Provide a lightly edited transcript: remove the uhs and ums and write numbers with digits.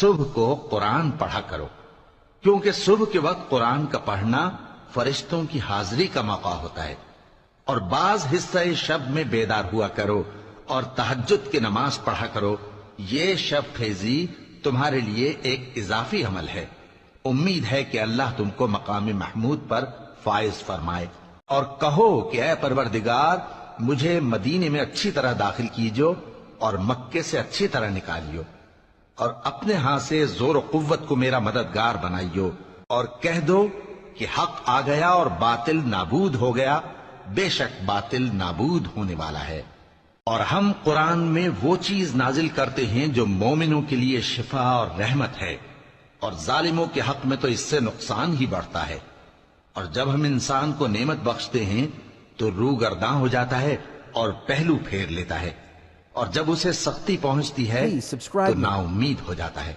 صبح کو قرآن پڑھا کرو، کیونکہ صبح کے وقت قرآن کا پڑھنا فرشتوں کی حاضری کا موقع ہوتا ہے، اور بعض حصہ شب میں بیدار ہوا کرو اور تہجد کی نماز پڑھا کرو۔ یہ شب خیزی تمہارے لیے ایک اضافی عمل ہے۔ امید ہے کہ اللہ تم کو مقام محمود پر فائز فرمائے۔ اور کہو کہ اے پروردگار، مجھے مدینے میں اچھی طرح داخل کیجو اور مکے سے اچھی طرح نکالیو، اور اپنے ہاں سے زور و قوت کو میرا مددگار بنائیو، اور کہہ دو کہ حق آ گیا اور باطل نابود ہو گیا، بے شک باطل نابود ہونے والا ہے۔ اور ہم قرآن میں وہ چیز نازل کرتے ہیں جو مومنوں کے لیے شفا اور رحمت ہے، اور ظالموں کے حق میں تو اس سے نقصان ہی بڑھتا ہے۔ اور جب ہم انسان کو نعمت بخشتے ہیں تو روح گرداں ہو جاتا ہے اور پہلو پھیر لیتا ہے، اور جب اسے سختی پہنچتی ہے Please subscribe تو now. نا امید ہو جاتا ہے۔